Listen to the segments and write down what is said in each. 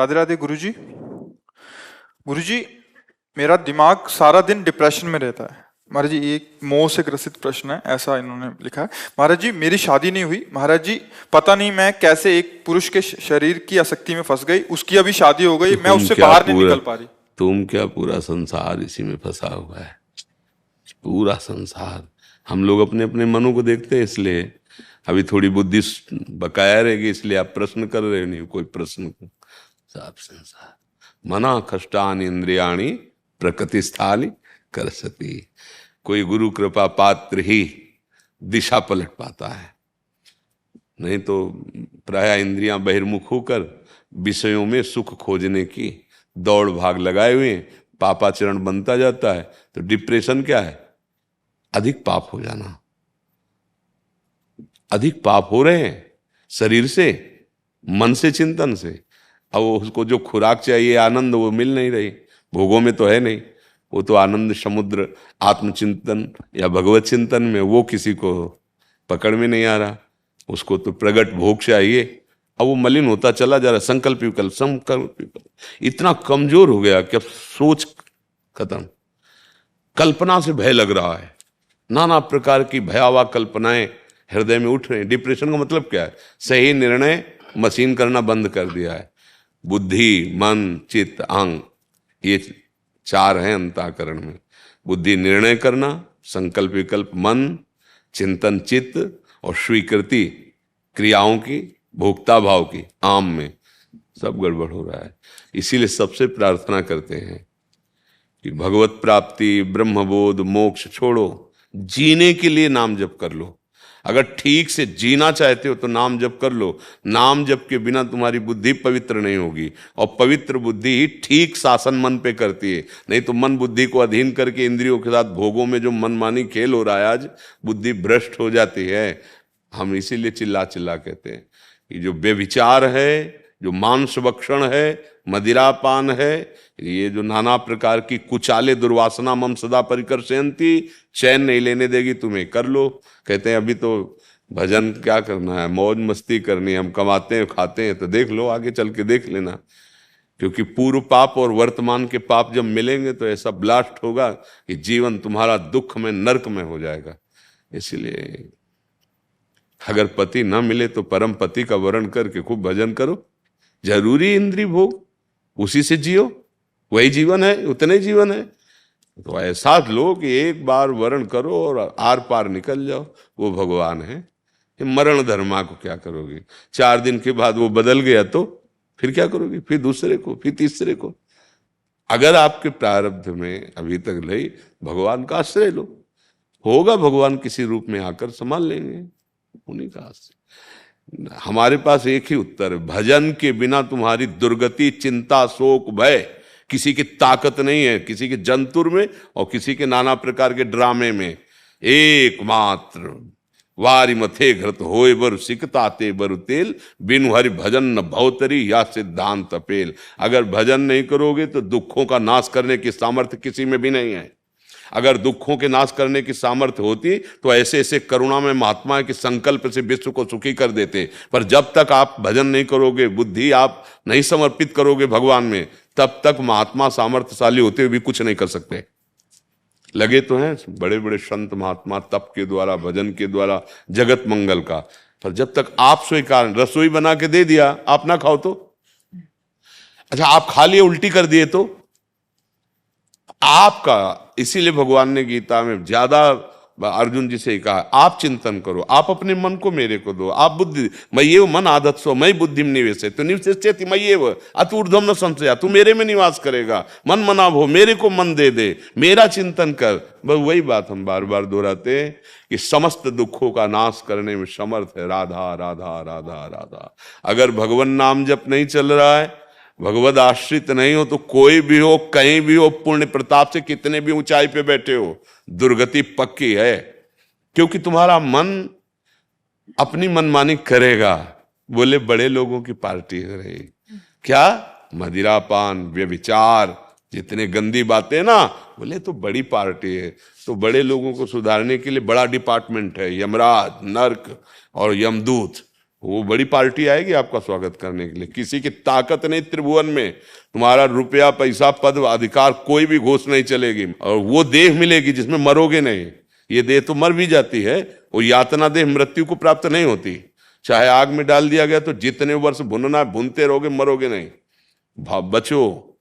राधे राधे गुरुजी। गुरुजी, मेरा दिमाग सारा दिन डिप्रेशन में रहता है। महाराज जी, एक मोह से ग्रसित प्रश्न है, ऐसा इन्होंने लिखा है। महाराज जी, मेरी शादी नहीं हुई। महाराज जी, पता नहीं मैं कैसे एक पुरुष के शरीर की आसक्ति में फंस गई। उसकी अभी शादी हो गई, मैं उससे बाहर नहीं निकल पा रही। तुम क्या, पूरा संसार इसी में फंसा हुआ है। पूरा संसार। हम लोग अपने अपने मनों को देखते हैं, इसलिए अभी थोड़ी बुद्धि बकाया रहेगी, इसलिए आप प्रश्न कर रहे हो। नहीं कोई प्रश्न, सब संसार। मना कष्टानि इंद्रियाणि प्रकृति स्थानी कर सती। कोई गुरु कृपा पात्र ही दिशा पलट पाता है, नहीं तो प्राय इंद्रियां बहिर्मुख होकर विषयों में सुख खोजने की दौड़ भाग लगाए हुए पापाचरण बनता जाता है। तो डिप्रेशन क्या है? अधिक पाप हो जाना। अधिक पाप हो रहे हैं शरीर से, मन से, चिंतन से। अब उसको जो खुराक चाहिए आनंद, वो मिल नहीं रही। भोगों में तो है नहीं, वो तो आनंद समुद्र आत्मचिंतन या भगवत चिंतन में, वो किसी को पकड़ में नहीं आ रहा। उसको तो प्रगट भोग चाहिए। अब वो मलिन होता चला जा रहा। संकल्प विकल्प इतना कमजोर हो गया कि अब सोच खत्म। कल्पना से भय लग रहा है, नाना प्रकार की भयावह कल्पनाएं हृदय में उठ रही हैं। डिप्रेशन का मतलब क्या है? सही निर्णय मशीन करना बंद कर दिया है। बुद्धि, मन, चित्त, अहंग, ये चार हैं अंतःकरण में। बुद्धि निर्णय करना, संकल्प विकल्प मन, चिंतन चित्त, और स्वीकृति क्रियाओं की, भोक्ता भाव की, आम में सब गड़बड़ हो रहा है। इसीलिए सबसे प्रार्थना करते हैं कि भगवत प्राप्ति, ब्रह्मबोध, मोक्ष छोड़ो, जीने के लिए नाम जप कर लो। अगर ठीक से जीना चाहते हो तो नाम जप कर लो। नाम जप के बिना तुम्हारी बुद्धि पवित्र नहीं होगी, और पवित्र बुद्धि ही ठीक शासन मन पे करती है। नहीं तो मन बुद्धि को अधीन करके इंद्रियों के साथ भोगों में जो मनमानी खेल हो रहा है, आज बुद्धि भ्रष्ट हो जाती है। हम इसीलिए चिल्ला चिल्ला कहते हैं कि जो व्यभिचार है, जो मांस भक्षण है, मदिरापान है, ये जो नाना प्रकार की कुचाले दुर्वासना मम सदा परिकर्षयन्ति, चैन नहीं लेने देगी तुम्हें, कर लो। कहते हैं अभी तो भजन क्या करना है, मौज मस्ती करनी है, हम कमाते हैं खाते हैं, तो देख लो, आगे चल के देख लेना। क्योंकि पूर्व पाप और वर्तमान के पाप जब मिलेंगे तो ऐसा ब्लास्ट होगा कि जीवन तुम्हारा दुख में, नरक में हो जाएगा। इसलिए अगर पति ना मिले तो परम पति का वर्ण करके खूब भजन करो। जरूरी इंद्रिय भोग, उसी से जियो, वही जीवन है, उतने जीवन है। तो ऐसा लो कि एक बार वर्ण करो और आर पार निकल जाओ, वो भगवान है। मरण धर्मा को क्या करोगे? 4 दिन के बाद वो बदल गया तो फिर क्या करोगे? फिर दूसरे को, फिर तीसरे को। अगर आपके प्रारब्ध में अभी तक नहीं, भगवान का आश्रय लो, होगा भगवान किसी रूप में आकर संभाल लेंगे। उन्हीं का आश्रय। हमारे पास एक ही उत्तर है, भजन के बिना तुम्हारी दुर्गति, चिंता, शोक, भय, किसी की ताकत नहीं है, किसी के जंतुर में और किसी के नाना प्रकार के ड्रामे में। एकमात्र वारी मथे घृत होए बर सिकताते बर तेल, बिनु हरि भजन न भवतरी या सिद्धांत अपेल। अगर भजन नहीं करोगे तो दुखों का नाश करने की सामर्थ्य किसी में भी नहीं है। अगर दुखों के नाश करने की सामर्थ्य होती तो ऐसे ऐसे करुणा में महात्मा के संकल्प से विश्व को सुखी कर देते। पर जब तक आप भजन नहीं करोगे, बुद्धि आप नहीं समर्पित करोगे भगवान में, तब तक महात्मा सामर्थ्यशाली होते हुए भी कुछ नहीं कर सकते। लगे तो हैं बड़े बड़े संत महात्मा तप के द्वारा, भजन के द्वारा, जगत मंगल का। पर जब तक आप स्वीकार, रसोई बना के दे दिया, आप ना खाओ तो, अच्छा आप खा लिए उल्टी कर दिए तो आपका। इसीलिए भगवान ने गीता में ज्यादा अर्जुन जी से कहा, आप चिंतन करो, आप अपने मन को मेरे को दो, आप बुद्धि मय्येव मन आदत सो मई बुद्धि में निवेशे तो निवेशेति मय्येव अतु ऊर्ध्वम न संशया, तू मेरे में निवास करेगा। मन मनाभ हो, मेरे को मन दे दे, मेरा चिंतन कर। बस वही बात हम बार बार दोहराते हैं कि समस्त दुखों का नाश करने में समर्थ है राधा राधा राधा राधा। अगर भगवान नाम जप नहीं चल रहा है, भगवद आश्रित नहीं हो, तो कोई भी हो, कहीं भी हो, पुण्य प्रताप से कितने भी ऊंचाई पे बैठे हो, दुर्गति पक्की है। क्योंकि तुम्हारा मन अपनी मनमानी करेगा। बोले बड़े लोगों की पार्टी हो रही, क्या मदिरापान, व्यभिचार, जितने गंदी बातें ना, बोले तो बड़ी पार्टी है। तो बड़े लोगों को सुधारने के लिए बड़ा डिपार्टमेंट है, यमराज, नर्क और यमदूत। वो बड़ी पार्टी आएगी आपका स्वागत करने के लिए। किसी की ताकत नहीं त्रिभुवन में, तुम्हारा रुपया पैसा पद अधिकार कोई भी घोष नहीं चलेगी। और वो देह मिलेगी जिसमें मरोगे नहीं। ये देह तो मर भी जाती है, वो यातना देह मृत्यु को प्राप्त नहीं होती। चाहे आग में डाल दिया गया तो जितने वर्ष भुनना भुनते रहोगे, मरोगे नहीं। बचो,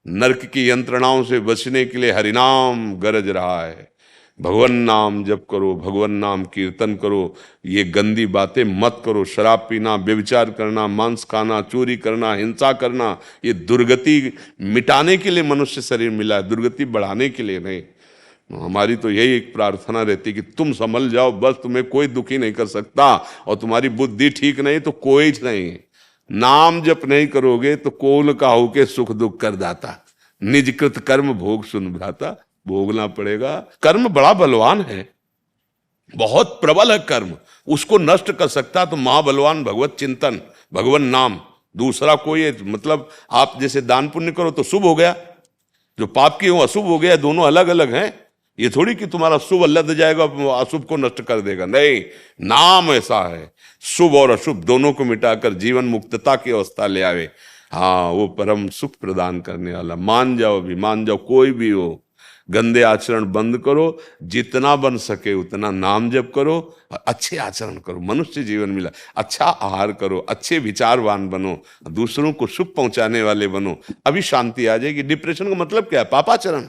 नरक की यंत्रणाओं से बचने के लिए हरिनाम गरज रहा है। भगवान नाम जप करो, भगवान नाम कीर्तन करो, ये गंदी बातें मत करो। शराब पीना, व्यभिचार करना, मांस खाना, चोरी करना, हिंसा करना, ये दुर्गति मिटाने के लिए मनुष्य शरीर मिला है, दुर्गति बढ़ाने के लिए नहीं। हमारी तो यही एक प्रार्थना रहती कि तुम संभल जाओ, बस तुम्हें कोई दुखी नहीं कर सकता। और तुम्हारी बुद्धि ठीक नहीं तो कोई नहीं। नाम जप नहीं करोगे तो कौन काहू के सुख दुख कर दाता, निजकृत कर्म भोग सुन भ्राता। भोगना पड़ेगा। कर्म बड़ा बलवान है, बहुत प्रबल है कर्म, उसको नष्ट कर सकता तो महाबलवान भगवत चिंतन, भगवान नाम। दूसरा कोई मतलब आप जैसे दान पुण्य करो तो शुभ हो गया, जो पाप की हो अशुभ हो गया, दोनों अलग अलग हैं। ये थोड़ी कि तुम्हारा शुभ लद जाएगा अशुभ को नष्ट कर देगा, नहीं। नाम ऐसा है, शुभ और अशुभ दोनों को मिटाकर जीवन मुक्तता की अवस्था ले आवे। हाँ, वो परम सुख प्रदान करने वाला। मान जाओ, भी मान जाओ, कोई भी हो, गंदे आचरण बंद करो, जितना बन सके उतना नाम जप करो, अच्छे आचरण करो। मनुष्य जीवन मिला, अच्छा आहार करो, अच्छे विचारवान बनो, दूसरों को सुख पहुंचाने वाले बनो, अभी शांति आ जाएगी। डिप्रेशन का मतलब क्या है? पापाचरण।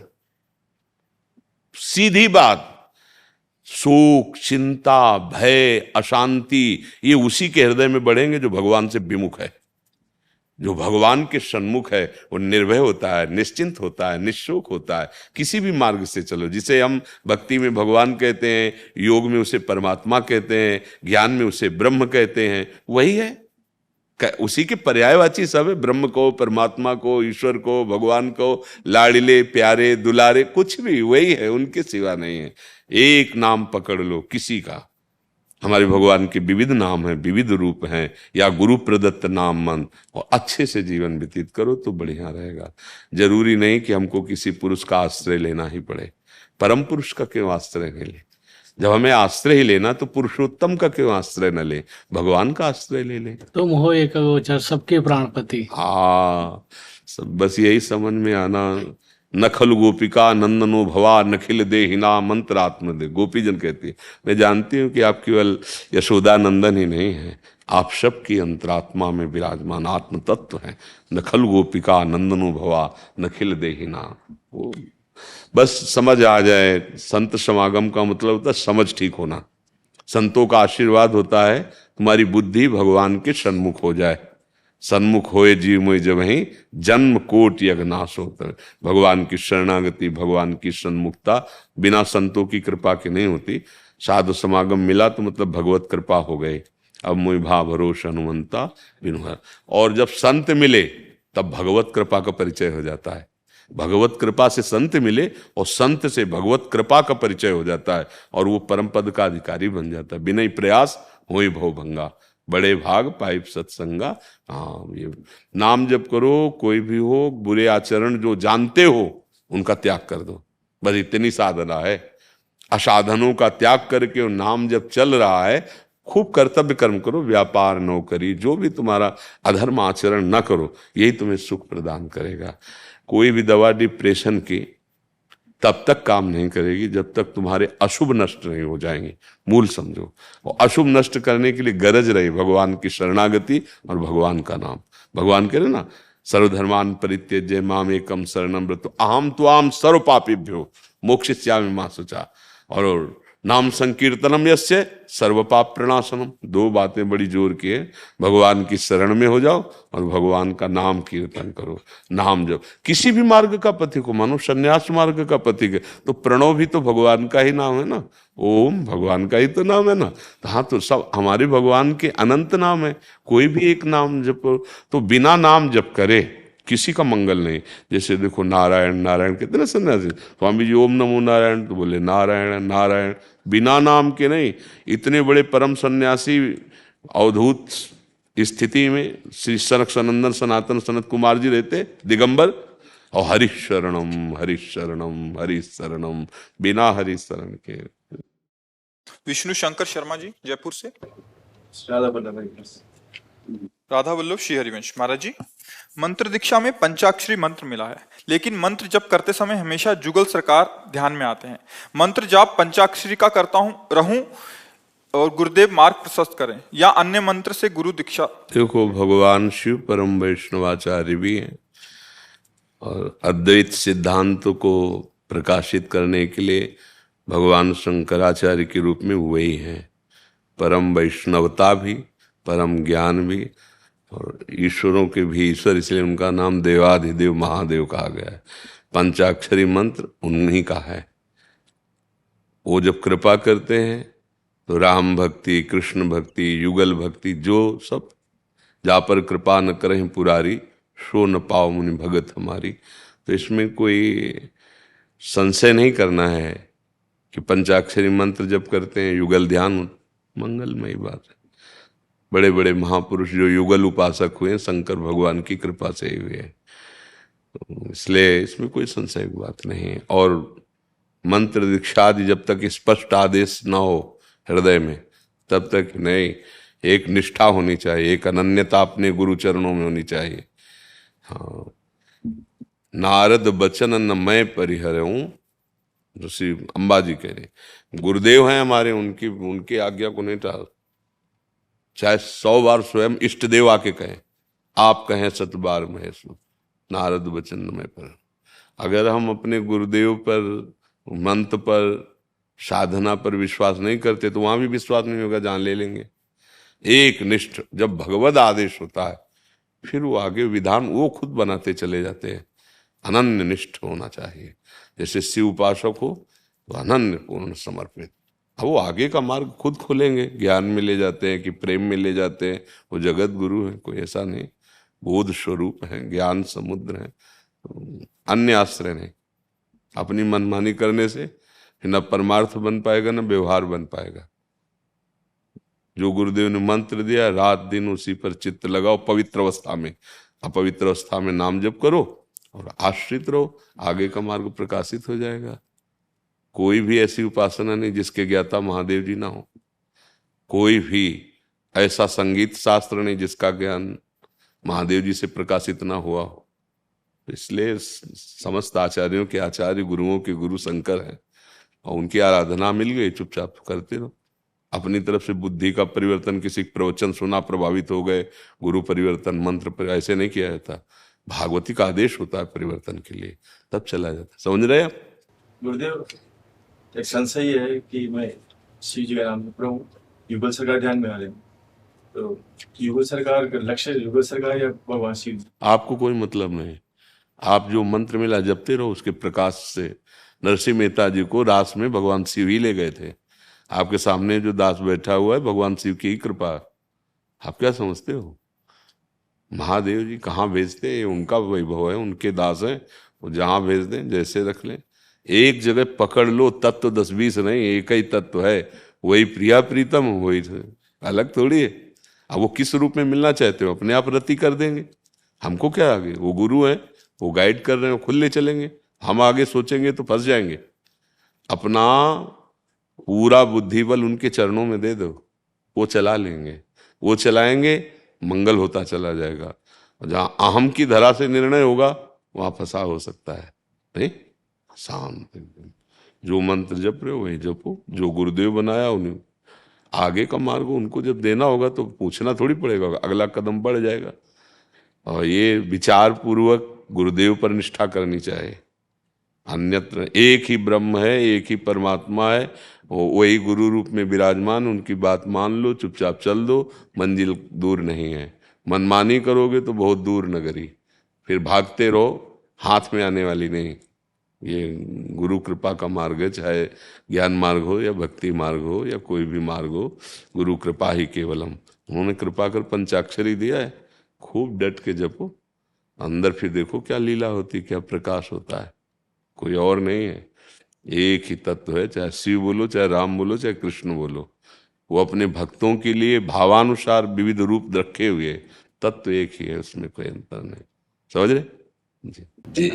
सीधी बात। शोक, चिंता, भय, अशांति, ये उसी के हृदय में बढ़ेंगे जो भगवान से विमुख है। जो भगवान के सन्मुख है वो निर्भय होता है, निश्चिंत होता है, निशोक होता है। किसी भी मार्ग से चलो, जिसे हम भक्ति में भगवान कहते हैं, योग में उसे परमात्मा कहते हैं, ज्ञान में उसे ब्रह्म कहते हैं, वही है। उसी के पर्यायवाची सब है। ब्रह्म को, परमात्मा को, ईश्वर को, भगवान को, लाड़िले प्यारे दुलारे, कुछ भी वही है, उनके सिवा नहीं है। एक नाम पकड़ लो किसी का। हमारे भगवान के विविध नाम हैं, विविध रूप हैं, या गुरु प्रदत्त नाम मन, और अच्छे से जीवन व्यतीत करो तो बढ़िया रहेगा। जरूरी नहीं कि हमको किसी पुरुष का आश्रय लेना ही पड़े। परम पुरुष का क्यों आश्रय नहीं ले? जब हमें आश्रय ही लेना तो पुरुषोत्तम का क्यों आश्रय न ले? भगवान का आश्रय ले ले। तुम हो एक गोचर सबके प्राणपति। हाँ, सब बस यही समझ में आना। नखल गोपिका नंदनो भवा नखिल देहिना मंत्रात्म दे। गोपी जन कहती है, मैं जानती हूं कि आप केवल यशोदा नंदन ही नहीं है, आप सबकी अंतरात्मा में विराजमान आत्म तत्व हैं। नखल गोपिका नंदनो भवा नखिल देहिना। वो बस समझ आ जाए। संत समागम का मतलब होता है समझ ठीक होना। संतों का आशीर्वाद होता है तुम्हारी बुद्धि भगवान के सन्मुख हो जाए। सन्मुख होए जीव मोय जब ही जन्म कोट यज्ञ नाश होता है। भगवान की शरणागति, भगवान की सन्मुखता बिना संतों की कृपा के नहीं होती। साधु समागम मिला तो मतलब भगवत कृपा हो गई। अब मोय भाव भरोसा हनुमंता बिनु। और जब संत मिले तब भगवत कृपा का परिचय हो जाता है। भगवत कृपा से संत मिले और संत से भगवत कृपा का परिचय हो जाता है, और वो परम पद का अधिकारी बन जाता है। बिना प्रयास होई भव भंगा, बड़े भाग पाइप सत्संगा। हाँ, ये नाम जप करो। कोई भी हो, बुरे आचरण जो जानते हो उनका त्याग कर दो, बस इतनी साधना है। असाधनों का त्याग करके नाम जब चल रहा है, खूब कर्तव्य कर्म करो, व्यापार नौकरी जो भी तुम्हारा अधर्म आचरण न करो, यही तुम्हें सुख प्रदान करेगा। कोई भी दवा डिप्रेशन की तब तक काम नहीं करेगी जब तक तुम्हारे अशुभ नष्ट नहीं हो जाएंगे। मूल समझो। और अशुभ नष्ट करने के लिए गरज रही भगवान की शरणागति और भगवान का नाम। भगवान कह रहे ना, सर्वधर्मान परित्यज्य माम एकम शरणम व्रतो अहम त्वाम सर्व पापेभ्यो मोक्षयिष्यामि मा शुचा। और नाम संकीर्तनम यस्य सर्व पाप प्रणाशनम। दो बातें बड़ी जोर की है। भगवान की शरण में हो जाओ और भगवान का नाम कीर्तन करो। नाम जब किसी भी मार्ग का पथिक को मानो, संन्यास मार्ग का पथिक है तो प्रणव भी तो भगवान का ही नाम है ना। ओम भगवान का ही तो नाम है ना। हाँ, तो सब हमारे भगवान के अनंत नाम है। कोई भी एक नाम जप तो बिना नाम जप करे किसी का मंगल नहीं। जैसे देखो नारायण नारायण कहते ना सन्यासी, स्वामी जी ओम नमो नारायण तो बोले नारायण नारायण, बिना नाम के नहीं। इतने बड़े परम सन्यासी अवधूत स्थिति में श्री सनक सनंदन सनातन सनत कुमार जी रहते दिगंबर, और हरिशरणम हरिशरणम हरिशरणम, बिना हरिशरण के। विष्णु शंकर शर्मा जी जयपुर से। राधा वल्लभ राधा वल्लभ श्री हरिवंश। महाराज जी, मंत्र दीक्षा में पंचाक्षरी मंत्र मिला है, लेकिन मंत्र जप करते समय हमेशा जुगल सरकार ध्यान में आते हैं। मंत्र जाप पंचाक्षरी का करता रहूं और गुरुदेव मार्ग प्रशस्त करें, या अन्य मंत्र से गुरु दीक्षा? देखो, भगवान शिव परम वैष्णवाचार्य भी हैं और अद्वैत सिद्धांत को प्रकाशित करने के लिए भगवान शंकराचार्य के रूप में वही हैं। परम वैष्णवता भी, परम ज्ञान भी, और ईश्वरों के भी ईश्वर, इसलिए उनका नाम देवाधिदेव महादेव कहा गया है। पंचाक्षरी मंत्र उन्हीं का है। वो जब कृपा करते हैं तो राम भक्ति, कृष्ण भक्ति, युगल भक्ति, जो सब जा पर कृपा न करें पुरारी, सो न पाओ मुनि भगत हमारी। तो इसमें कोई संशय नहीं करना है कि पंचाक्षरी मंत्र जब करते हैं, युगल ध्यान, मंगलमयी बात है। बड़े बड़े महापुरुष जो युगल उपासक हुए, शंकर भगवान की कृपा से ही हुए, तो इसलिए इसमें कोई संशय की बात नहीं है। और मंत्र दीक्षा आदि जब तक स्पष्ट आदेश ना हो हृदय में, तब तक नहीं। एक निष्ठा होनी चाहिए, एक अनन्यता अपने गुरु चरणों में होनी चाहिए। हाँ, नारद बचन न मैं परिहरऊं, जो श्री अंबाजी कह रहे, गुरुदेव हैं हमारे, उनकी आज्ञा को नहीं टाल। चाहे 100 बार स्वयं इष्ट देव आके कहें, आप कहें 7 बार महेश, नारद बचन न मैं पर। अगर हम अपने गुरुदेव पर, मंत्र पर, साधना पर विश्वास नहीं करते तो वहां भी विश्वास नहीं होगा, जान ले लेंगे। एक निष्ठ जब भगवद आदेश होता है, फिर वो आगे विधान वो खुद बनाते चले जाते हैं। अनन्य निष्ठ होना चाहिए। जैसे शिव उपासक हो तो अनन्य पूर्ण समर्पित। अब वो आगे का मार्ग खुद खोलेंगे, ज्ञान में ले जाते हैं कि प्रेम में ले जाते हैं। वो जगत गुरु है, कोई ऐसा नहीं, बोध स्वरूप है, ज्ञान समुद्र है, तो अन्य आश्रय नहीं। अपनी मनमानी करने से न परमार्थ बन पाएगा, न व्यवहार बन पाएगा। जो गुरुदेव ने मंत्र दिया, रात दिन उसी पर चित्त लगाओ, पवित्र अवस्था में, अपवित्र अवस्था में नाम जप करो और आश्रित रहो, आगे का मार्ग प्रकाशित हो जाएगा। कोई भी ऐसी उपासना नहीं जिसके ज्ञाता महादेव जी ना हो। कोई भी ऐसा संगीत शास्त्र नहीं जिसका ज्ञान महादेव जी से प्रकाशित ना हुआ हो। इसलिए समस्त आचार्यों के आचार्य, गुरुओं के गुरु शंकर हैं, और उनकी आराधना मिल गई, चुपचाप करते रहो। अपनी तरफ से बुद्धि का परिवर्तन, किसी प्रवचन सुना प्रभावित हो गए, गुरु परिवर्तन, मंत्र पर, ऐसे नहीं किया जाता। भागवती का आदेश होता है परिवर्तन के लिए, तब चला जाता। समझ रहे आप? गुरुदेव, एक संशय ये है कि मैं शिव जी का नाम जप रहा हूँ, युगल सरकार ध्यान में आ रहे हैं, तो युगल सरकार का लक्ष्य युगल सरकार या भगवान शिव? आपको कोई मतलब नहीं। आप जो मंत्र मिला जपते रहो, उसके प्रकाश से। नरसिंह मेहता जी को रास में भगवान शिव ही ले गए थे। आपके सामने जो दास बैठा हुआ है, भगवान शिव की ही कृपा। आप क्या समझते हो? महादेव जी कहाँ भेजते हैं, उनका वैभव है, उनके दास हैं, वो जहाँ भेज दें, जैसे रख लें। एक जगह पकड़ लो, तत्व 10-20 नहीं, एक ही तत्व है, वही प्रिया प्रीतम, वही अलग थोड़ी है। अब वो किस रूप में मिलना चाहते हो, अपने आप रति कर देंगे। हमको क्या आगे, वो गुरु है, वो गाइड कर रहे हैं, खुद ले चलेंगे। हम आगे सोचेंगे तो फंस जाएंगे। अपना पूरा बुद्धि बल उनके चरणों में दे दो, वो चला लेंगे, वो चलाएंगे, मंगल होता चला जाएगा। जहां अहम की धरा से निर्णय होगा, वहां फंसा हो सकता है। नहीं, शांत एकदम। जो मंत्र जप रहे हो वही जपो, जो गुरुदेव बनाया उन्हें। आगे का मार्ग उनको जब देना होगा तो पूछना थोड़ी पड़ेगा, अगला कदम बढ़ जाएगा। और ये विचार पूर्वक गुरुदेव पर निष्ठा करनी चाहिए। अन्यत्र एक ही ब्रह्म है, एक ही परमात्मा है, वही गुरु रूप में विराजमान। उनकी बात मान लो, चुपचाप चल दो, मंजिल दूर नहीं है। मनमानी करोगे तो बहुत दूर नगरी, फिर भागते रहो, हाथ में आने वाली नहीं। ये गुरु कृपा का मार्ग है, चाहे ज्ञान मार्ग हो या भक्ति मार्ग हो या कोई भी मार्ग हो, गुरु कृपा ही केवलम। उन्होंने कृपा कर पंचाक्षरी दिया है, खूब डट के जपो, अंदर फिर देखो क्या लीला होती, क्या प्रकाश होता है। कोई और नहीं है, एक ही तत्व है। चाहे शिव बोलो, चाहे राम बोलो, चाहे कृष्ण बोलो, वो अपने भक्तों के लिए भावानुसार विविध रूप रखे हुए, तत्व एक ही है, उसमें कोई अंतर नहीं। समझ रहे?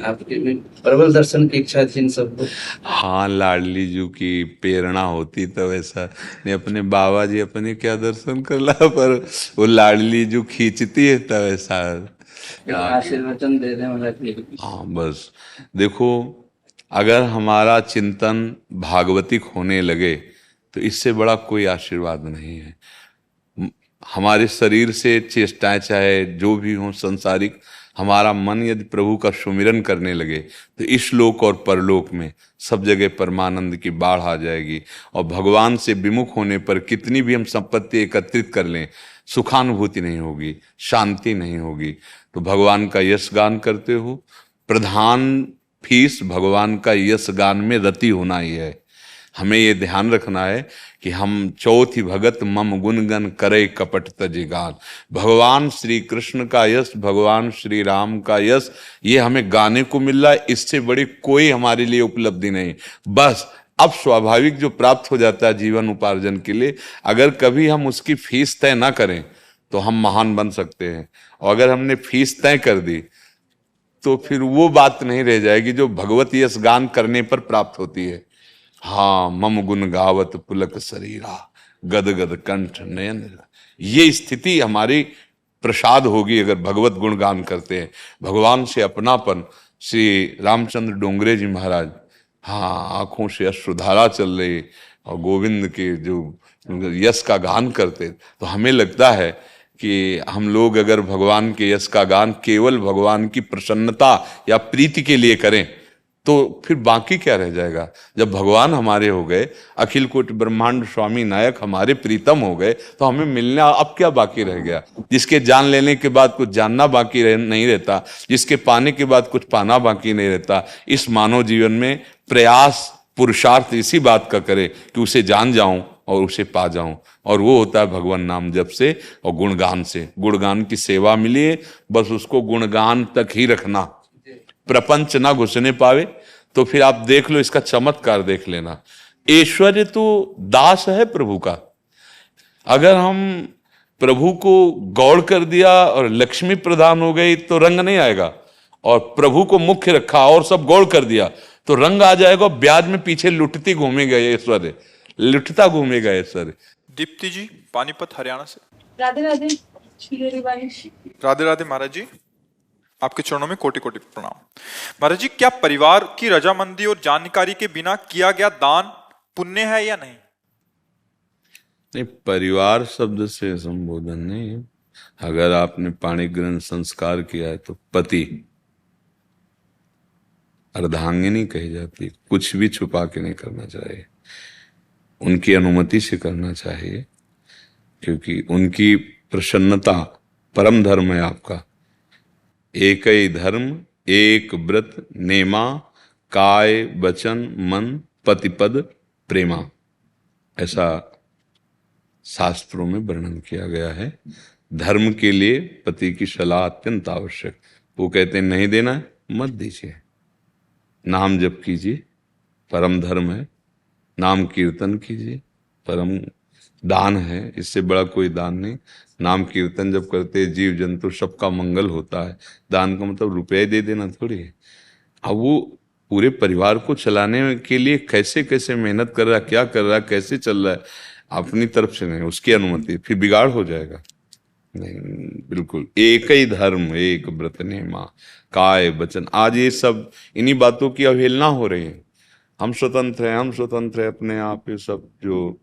आपके भी प्रबल दर्शन की इच्छा थी इन सबको। हाँ, लाडली जू की प्रेरणा होती तो ऐसा नहीं, अपने बाबा जी अपने क्या दर्शन कर ला, पर वो लाडली जू खींचती है तब ऐसा। आशीर्वचन दे दें मतलब। हाँ बस देखो, अगर हमारा चिंतन भागवतिक होने लगे तो इससे बड़ा कोई आशीर्वाद नहीं है। हमारे शरीर से चेष्टाएं चाहे जो भी हो संसारिक, हमारा मन यदि प्रभु का सुमिरन करने लगे तो इस लोक और परलोक में सब जगह परमानंद की बाढ़ आ जाएगी। और भगवान से विमुख होने पर कितनी भी हम संपत्ति एकत्रित कर लें, सुखानुभूति नहीं होगी, शांति नहीं होगी। तो भगवान का यश गान करते हो, प्रधान फीस भगवान का यश गान में रति होना ही है। हमें ये ध्यान रखना है कि हम चौथी भगत मम गुणगन करे कपट तजे गान। भगवान श्री कृष्ण का यश, भगवान श्री राम का यश, ये हमें गाने को मिल रहा है, इससे बड़ी कोई हमारे लिए उपलब्धि नहीं। बस अब स्वाभाविक जो प्राप्त हो जाता है जीवन उपार्जन के लिए, अगर कभी हम उसकी फीस तय ना करें तो हम महान बन सकते हैं, और अगर हमने फीस तय कर दी तो फिर वो बात नहीं रह जाएगी जो भगवत यश गान करने पर प्राप्त होती है। हाँ, मम गुण गावत पुलक शरीरा, गद गद कंठ नयन। ये स्थिति हमारी प्रसाद होगी अगर भगवत गुण गान करते हैं। भगवान से अपनापन, श्री रामचंद्र डोंगरे जी महाराज, हाँ, आंखों से अश्रुधारा चल रही और गोविंद के जो यश का गान करते, तो हमें लगता है कि हम लोग अगर भगवान के यश का गान केवल भगवान की प्रसन्नता या प्रीति के लिए करें तो फिर बाकी क्या रह जाएगा। जब भगवान हमारे हो गए, अखिल कोटि ब्रह्मांड स्वामी नायक हमारे प्रीतम हो गए, तो हमें मिलना अब क्या बाकी रह गया। जिसके जान लेने के बाद कुछ जानना बाकी नहीं रहता, जिसके पाने के बाद कुछ पाना बाकी नहीं रहता। इस मानव जीवन में प्रयास पुरुषार्थ इसी बात का करे कि उसे जान जाऊं और उसे पा जाऊं, और वो होता है भगवान नाम जप से और गुणगान से। गुणगान की सेवा मिली, बस उसको गुणगान तक ही रखना, प्रपंच ना घुसने पावे। तो फिर आप देख लो, इसका चमत्कार देख लेना। ऐश्वर्य तो दास है प्रभु का। अगर हम प्रभु को गौड़ कर दिया और लक्ष्मी प्रदान हो गई तो रंग नहीं आएगा, और प्रभु को मुख्य रखा और सब गौड़ कर दिया तो रंग आ जाएगा। ब्याज में पीछे लुटती घूमेगा ऐश्वर्य, लुटता घूमेगा ऐश्वर्य। दीप्ति जी, पानीपत हरियाणा से। राधे राधे। राधे राधे महाराज जी, आपके चरणों में कोटि कोटि प्रणाम। महाराज जी, क्या परिवार की रजामंदी और जानकारी के बिना किया गया दान पुण्य है या नहीं? नहीं, परिवार शब्द से संबोधन नहीं है। अगर आपने पाणी ग्रहण संस्कार किया है तो पति, अर्धांगिनी कही जाती है, कुछ भी छुपा के नहीं करना चाहिए, उनकी अनुमति से करना चाहिए, क्योंकि उनकी प्रसन्नता परम धर्म है आपका। एक ही धर्म एक व्रत नेमा, काय वचन मन पतिपद प्रेमा, ऐसा शास्त्रों में वर्णन किया गया है। धर्म के लिए पति की सलाह अत्यंत आवश्यक। वो कहते हैं नहीं देना है मत दीजिए, नाम जप कीजिए, परम धर्म है, नाम कीर्तन कीजिए, परम दान है, इससे बड़ा कोई दान नहीं। नाम कीर्तन जब करते जीव जंतु सबका मंगल होता है। दान का मतलब रुपये दे देना थोड़ी है। अब वो पूरे परिवार को चलाने के लिए कैसे कैसे मेहनत कर रहा है, क्या कर रहा है, कैसे चल रहा है, अपनी तरफ से नहीं, उसकी अनुमति, फिर बिगाड़ हो जाएगा। नहीं, बिल्कुल एक ही धर्म एक व्रत नेमा, काय वचन। आज ये सब इन्हीं बातों की अवहेलना हो रही है। हम स्वतंत्र हैं, हम स्वतंत्र हैं अपने आप, ये सब जो,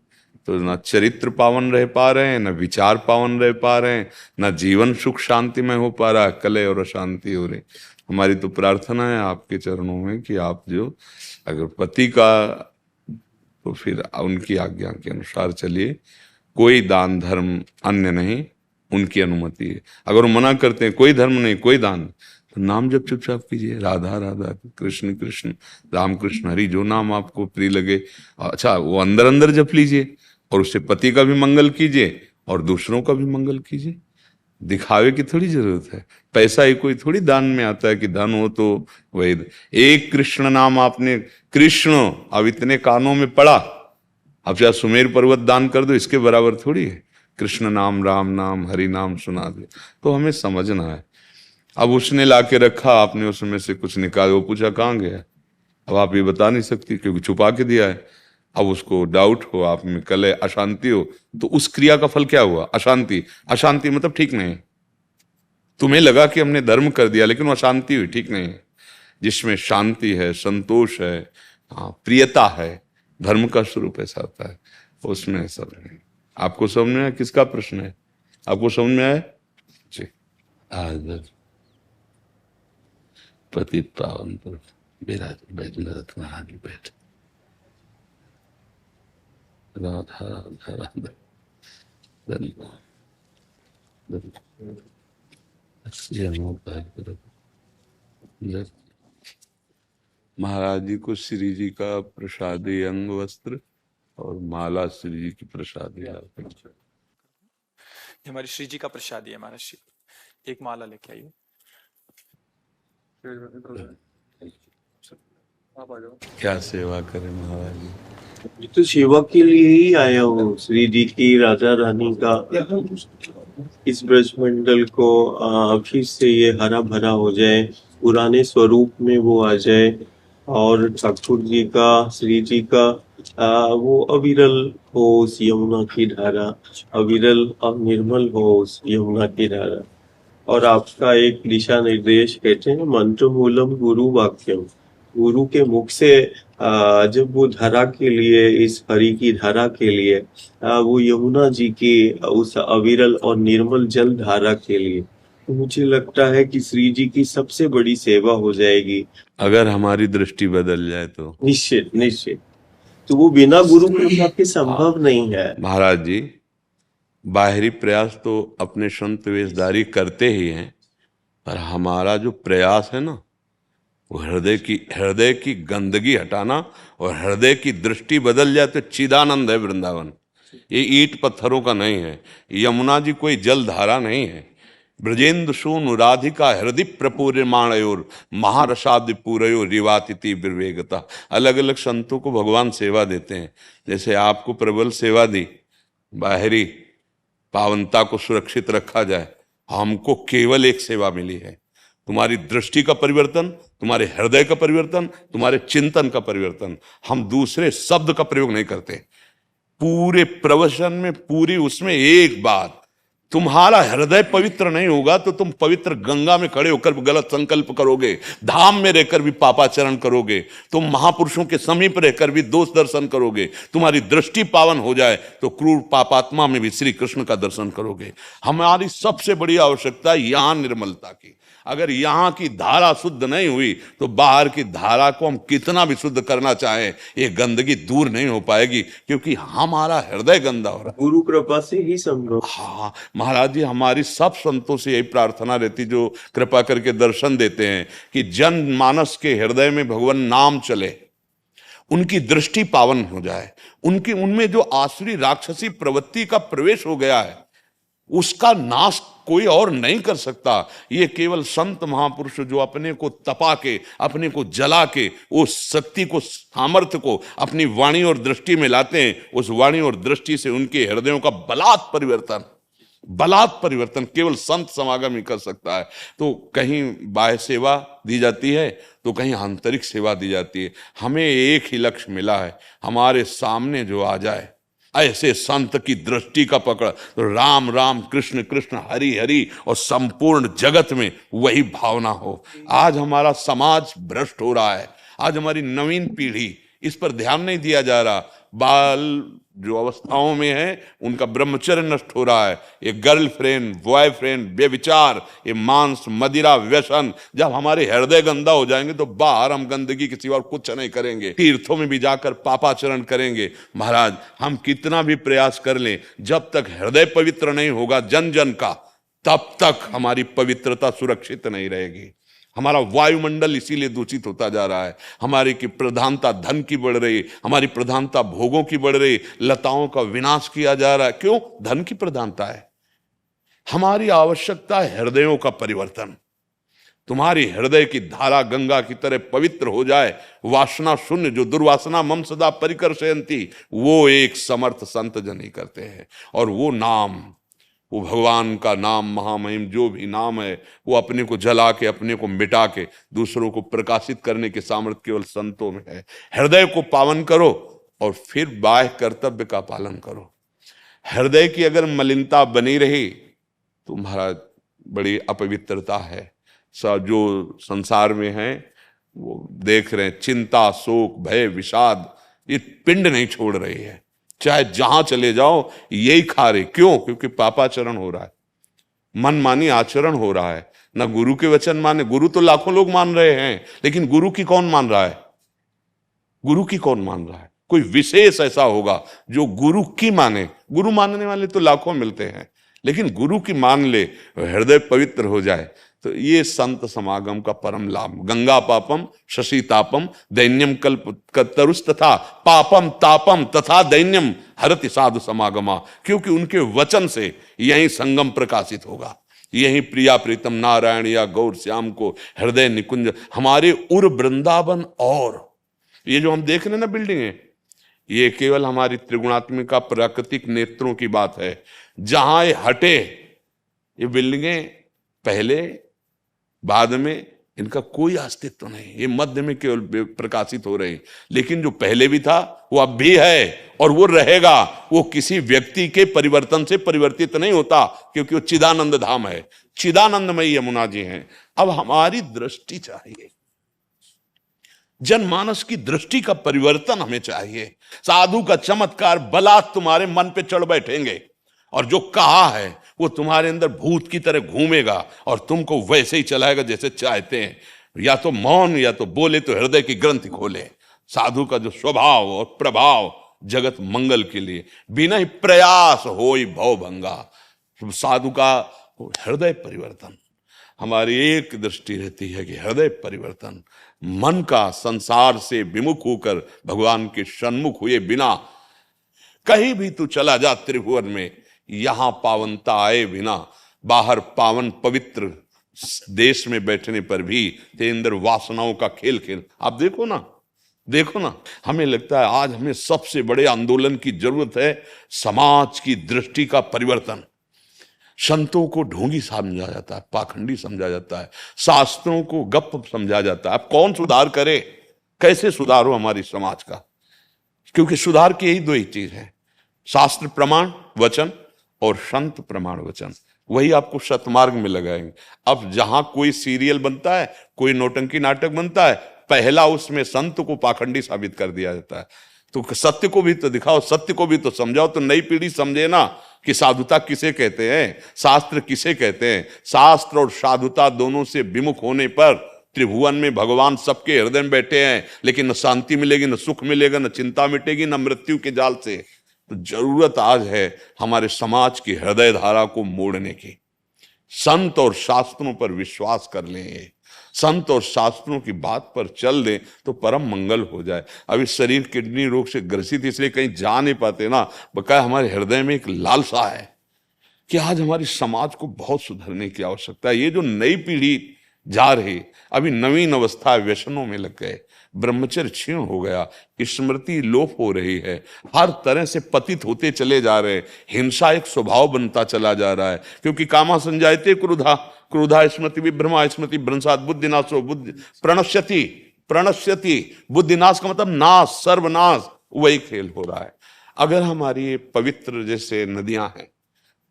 तो ना चरित्र पावन रह पा रहे हैं, ना विचार पावन रह पा रहे हैं, ना जीवन सुख शांति में हो पा रहा, कलह और अशांति हो रही। हमारी तो प्रार्थना है आपके चरणों में कि आप जो अगर पति का, तो फिर उनकी आज्ञा के अनुसार चलिए। कोई दान धर्म अन्य नहीं, उनकी अनुमति है। अगर वो मना करते हैं कोई धर्म नहीं कोई दान, तो नाम जब चुपचाप कीजिए, राधा राधा कृष्ण कृष्ण राम कृष्ण हरि, जो नाम आपको प्रिय लगे। अच्छा, वो अंदर अंदर जप लीजिए और उससे पति का भी मंगल कीजिए और दूसरों का भी मंगल कीजिए। दिखावे की थोड़ी जरूरत है। पैसा ही कोई थोड़ी दान में आता है कि धन हो तो वही। एक कृष्ण नाम आपने, कृष्ण अब इतने कानों में पड़ा, अब चाहे सुमेर पर्वत दान कर दो, इसके बराबर थोड़ी है। कृष्ण नाम राम नाम हरि नाम सुना दे। तो हमें समझना है अब उसने लाके रखा, आपने उसमें से कुछ निकाला, वो पूछा कहाँ गया, अब आप ये बता नहीं सकती क्योंकि छुपा के दिया है। अब उसको डाउट हो, आप में कलह अशांति हो, तो उस क्रिया का फल क्या हुआ? अशांति। अशांति मतलब ठीक नहीं। तुम्हें लगा कि हमने धर्म कर दिया, लेकिन वो अशांति हुई, ठीक नहीं। जिसमें शांति है, संतोष है, हाँ, प्रियता है, धर्म का स्वरूप ऐसा होता है, उसमें ऐसा नहीं। आपको समझ में आया? किसका प्रश्न है? आपको समझ में आया जी? आज पतित पावन पर विराज बैठ महाराज बैठ राधा राधा राधा महाराज जी को श्री जी का प्रसादी अंग वस्त्र और माला श्री जी की प्रसादी अर्पण। ये हमारी श्री जी का प्रसादी है महाराज जी, एक माला लेके आइए। क्या सेवा करें महाराज जी? ये तो सेवा के लिए ही आया हूँ, श्री जी की, राजा रानी का, इस ब्रजमंडल को फिर से ये हरा भरा हो जाए, पुराने स्वरूप में वो आ जाए, और ठाकुर जी का, श्री जी का वो अविरल हो उस यमुना की धारा, अविरल और निर्मल हो उस यमुना की धारा। और आपका एक दिशा निर्देश कहते हैं मंत्र मूलम गुरु वाक्यम, गुरु के मुख से जब वो धारा के लिए, इस हरि की धारा के लिए, वो यमुना जी की उस अविरल और निर्मल जल धारा के लिए, तो मुझे लगता है कि श्री जी की सबसे बड़ी सेवा हो जाएगी अगर हमारी दृष्टि बदल जाए तो। निश्चित निश्चित। तो वो बिना गुरु कृपा के संभव नहीं है महाराज जी। बाहरी प्रयास तो अपने संत वेशधारी करते ही हैं, पर हमारा जो प्रयास है ना, वो हृदय की गंदगी हटाना, और हृदय की दृष्टि बदल जाए तो चिदानंद है वृंदावन। ये ईंट पत्थरों का नहीं है, यमुना जी कोई जल धारा नहीं है। ब्रजेंद्र सूनु राधिका हृदय प्रपूर्यमाणयोर महारसादि पूरयो रिवातिथि विवेगता। अलग अलग संतों को भगवान सेवा देते हैं। जैसे आपको प्रबल सेवा दी, बाहरी पावनता को सुरक्षित रखा जाए, हमको केवल एक सेवा मिली है, तुम्हारी दृष्टि का परिवर्तन, तुम्हारे हृदय का परिवर्तन, तुम्हारे चिंतन का परिवर्तन। हम दूसरे शब्द का प्रयोग नहीं करते। पूरे प्रवचन में, पूरी उसमें एक बात, तुम्हारा हृदय पवित्र नहीं होगा तो तुम पवित्र गंगा में खड़े होकर भी गलत संकल्प करोगे, धाम में रहकर भी पापाचरण करोगे, तुम महापुरुषों के समीप रहकर भी दोष दर्शन करोगे। तुम्हारी दृष्टि पावन हो जाए तो क्रूर पापात्मा में भी श्री कृष्ण का दर्शन करोगे। हमारी सबसे बड़ी आवश्यकता यहां निर्मलता की। अगर यहाँ की धारा शुद्ध नहीं हुई तो बाहर की धारा को हम कितना भी शुद्ध करना चाहें, ये गंदगी दूर नहीं हो पाएगी, क्योंकि हमारा हृदय गंदा हो रहा है। गुरु कृपा से ही संभव। हाँ महाराज जी, हमारी सब संतों से यही प्रार्थना रहती, जो कृपा करके दर्शन देते हैं, कि जन मानस के हृदय में भगवान नाम चले, उनकी दृष्टि पावन हो जाए, उनमें जो आसुरी राक्षसी प्रवृत्ति का प्रवेश हो गया है उसका नाश कोई और नहीं कर सकता। ये केवल संत महापुरुष जो अपने को तपा के, अपने को जला के, उस शक्ति को, सामर्थ्य को अपनी वाणी और दृष्टि में लाते हैं। उस वाणी और दृष्टि से उनके हृदयों का बलात् परिवर्तन केवल संत समागम ही कर सकता है। तो कहीं बाह्य सेवा दी जाती है तो कहीं आंतरिक सेवा दी जाती है। हमें एक ही लक्ष्य मिला है, हमारे सामने जो आ जाए ऐसे संत की दृष्टि का पकड़, तो राम राम कृष्ण कृष्ण हरि हरि, और संपूर्ण जगत में वही भावना हो। आज हमारा समाज भ्रष्ट हो रहा है, आज हमारी नवीन पीढ़ी इस पर ध्यान नहीं दिया जा रहा। बाल जो अवस्थाओं में है उनका ब्रह्मचर्य नष्ट हो रहा है। ये गर्लफ्रेंड, बॉयफ्रेंड, बेविचार, ये मांस मदिरा व्यसन, जब हमारे हृदय गंदा हो जाएंगे तो बाहर हम गंदगी के सिवा कुछ नहीं करेंगे। तीर्थों में भी जाकर पापाचरण करेंगे। महाराज, हम कितना भी प्रयास कर लें, जब तक हृदय पवित्र नहीं होगा जन जन का, तब तक हमारी पवित्रता सुरक्षित नहीं रहेगी। हमारा वायुमंडल इसीलिए दूषित होता जा रहा है। हमारी की प्रधानता धन की बढ़ रही, हमारी प्रधानता भोगों की बढ़ रही, लताओं का विनाश किया जा रहा है। क्यों? धन की प्रधानता है। हमारी आवश्यकता है हृदयों का परिवर्तन। तुम्हारी हृदय की धारा गंगा की तरह पवित्र हो जाए, वासना शून्य, जो दुर्वासना मम सदा परिकर्षयन्ति, वो एक समर्थ संत जन ही करते हैं। और वो नाम वो भगवान का नाम महामहिम जो भी नाम है वो अपने को जला के, अपने को मिटा के दूसरों को प्रकाशित करने के सामर्थ्य केवल संतों में है। हृदय को पावन करो और फिर बाह्य कर्तव्य का पालन करो। हृदय की अगर मलिनता बनी रही तो महाराज बड़ी अपवित्रता है। जो संसार में है वो देख रहे हैं, चिंता, शोक, भय, विषाद ये पिंड नहीं छोड़ रही है। चाहे जहां चले जाओ यही खा रहे। क्यों? क्योंकि पापाचरण हो रहा है, मनमानी आचरण हो रहा है, ना गुरु के वचन माने। गुरु तो लाखों लोग मान रहे हैं, लेकिन गुरु की कौन मान रहा है? गुरु की कौन मान रहा है? कोई विशेष ऐसा होगा जो गुरु की माने। गुरु मानने वाले तो लाखों मिलते हैं, लेकिन गुरु की मान ले, हृदय पवित्र हो जाए, तो ये संत समागम का परम लाभ। गंगा पापम शशि तापम दैन्यम कल्प तरुस तथा पापम तापम तथा दैन्यम हरति साधु समागमा। क्योंकि उनके वचन से यही संगम प्रकाशित होगा। यही प्रिया प्रीतम नारायण या गौर श्याम को हृदय निकुंज, हमारे उर वृंदावन। और ये जो हम देख रहे हैं ना बिल्डिंगें, ये केवल हमारी त्रिगुणात्मिका प्राकृतिक नेत्रों की बात है। जहां ये हटे, ये बिल्डिंगें पहले बाद में इनका कोई अस्तित्व नहीं, ये मध्य में केवल प्रकाशित हो रहे। लेकिन जो पहले भी था वो अब भी है और वो रहेगा। वो किसी व्यक्ति के परिवर्तन से परिवर्तित नहीं होता, क्योंकि वो चिदानंद धाम है, चिदानंदमयी यमुना जी हैं। अब हमारी दृष्टि चाहिए, जनमानस की दृष्टि का परिवर्तन हमें चाहिए। साधु का चमत्कार बलात् तुम्हारे मन पे चढ़ बैठेंगे और जो कहा है वो तुम्हारे अंदर भूत की तरह घूमेगा और तुमको वैसे ही चलाएगा जैसे चाहते हैं। या तो मौन, या तो बोले तो हृदय की ग्रंथि खोले। साधु का जो स्वभाव और प्रभाव जगत मंगल के लिए, बिना ही प्रयास होई भव भंगा। साधु का हृदय परिवर्तन। हमारी एक दृष्टि रहती है कि हृदय परिवर्तन, मन का संसार से विमुख होकर भगवान के सन्मुख हुए बिना कहीं भी तू चला जा त्रिभुवन में, यहां पावनता आए बिना, बाहर पावन पवित्र देश में बैठने पर भी तेरे अंदर वासनाओं का खेल खेल। आप देखो ना, देखो ना, हमें लगता है आज हमें सबसे बड़े आंदोलन की जरूरत है समाज की दृष्टि का परिवर्तन। संतों को ढोंगी समझा जाता है, पाखंडी समझा जाता है, शास्त्रों को गप समझा जाता है। अब कौन सुधार करे? कैसे सुधार हो हमारी समाज का? क्योंकि सुधार की यही दो ही चीज है, शास्त्र प्रमाण वचन और संत प्रमाण वचन। वही आपको सतमार्ग में लगाएंगे। अब जहां कोई सीरियल बनता है, कोई नौटंकी नाटक बनता है, पहला उसमें संत को पाखंडी साबित कर दिया जाता है। तो सत्य को भी तो दिखाओ, सत्य को भी तो समझाओ, तो नई पीढ़ी समझे ना कि साधुता किसे कहते हैं, शास्त्र किसे कहते हैं। शास्त्र और साधुता दोनों से विमुख होने पर त्रिभुवन में भगवान सबके हृदय में बैठे हैं, लेकिन न शांति मिलेगी, न सुख मिलेगा, न चिंता मिटेगी, न मृत्यु के जाल से। तो जरूरत आज है हमारे समाज की हृदय धारा को मोड़ने की। संत और शास्त्रों पर विश्वास कर लें, संत और शास्त्रों की बात पर चल दें तो परम मंगल हो जाए। अभी शरीर किडनी रोग से ग्रसित इसलिए कहीं जा नहीं पाते ना, बकाया हमारे हृदय में एक लालसा है कि आज हमारी समाज को बहुत सुधरने की आवश्यकता है। ये जो नई पीढ़ी जा रही, अभी नवीन अवस्था व्यसनों में लग गए, ब्रह्मचर्य क्षीण हो गया, स्मृति लोप हो रही है, हर तरह से पतित होते चले जा रहे हैं, हिंसा एक स्वभाव बनता चला जा रहा है। क्योंकि कामा संजायते क्रोधा, क्रोधा स्मृति विभ्रमा, स्मृति भ्रंशात् बुद्धिनाशो, बुद्धि प्रणश्यति, प्रणश्यति बुद्धिनाश का मतलब नाश, सर्वनाश, वही खेल हो रहा है। अगर हमारी पवित्र जैसे नदियां हैं,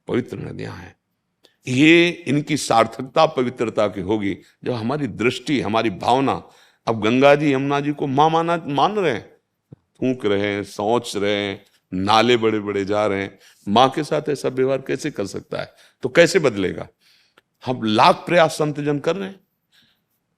पवित्र नदियां हैं, ये इनकी सार्थकता पवित्रता की होगी जब हमारी दृष्टि, हमारी भावना। अब गंगा जी यमुना जी को मां मान रहे हैं, थूक रहे हैं, सोच रहे हैं, नाले बड़े बड़े जा रहे हैं, मां के साथ ऐसा व्यवहार कैसे कर सकता है? तो कैसे बदलेगा? हम लाख प्रयास संत जन कर रहे हैं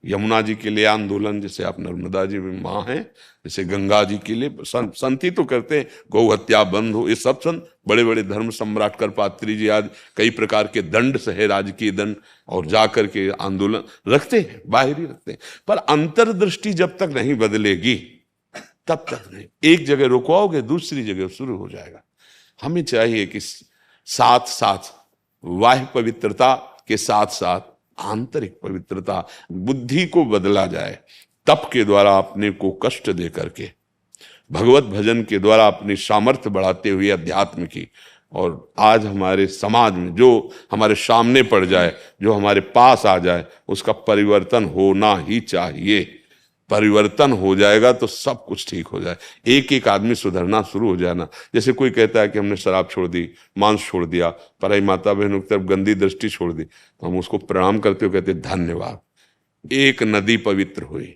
यमुना जी के लिए आंदोलन, जैसे आप नर्मदा जी में मां हैं, जैसे गंगा जी के लिए संत ही तो करते हैं, गौ हत्या बंद हो, ये सब संत, बड़े बड़े धर्म सम्राट करपात्री जी आज कई प्रकार के दंड सहे, राजकीय दंड, और जाकर के आंदोलन रखते हैं, बाहर ही रखते हैं। पर अंतर्दृष्टि जब तक नहीं बदलेगी तब तक नहीं। एक जगह रुकवाओगे दूसरी जगह शुरू हो जाएगा। हमें चाहिए कि साथ साथ बाह्य पवित्रता के साथ साथ आंतरिक पवित्रता, बुद्धि को बदला जाए। तप के द्वारा अपने को कष्ट दे करके, भगवत भजन के द्वारा अपनी सामर्थ्य बढ़ाते हुए अध्यात्म की, और आज हमारे समाज में जो हमारे सामने पड़ जाए, जो हमारे पास आ जाए, उसका परिवर्तन होना ही चाहिए। परिवर्तन हो जाएगा तो सब कुछ ठीक हो जाए। एक एक आदमी सुधरना शुरू हो जाना। जैसे कोई कहता है कि हमने शराब छोड़ दी, मांस छोड़ दिया, पराई माता बहनों की तरफ गंदी दृष्टि छोड़ दी, तो हम उसको प्रणाम करते हुए कहते धन्यवाद। एक नदी पवित्र हुई,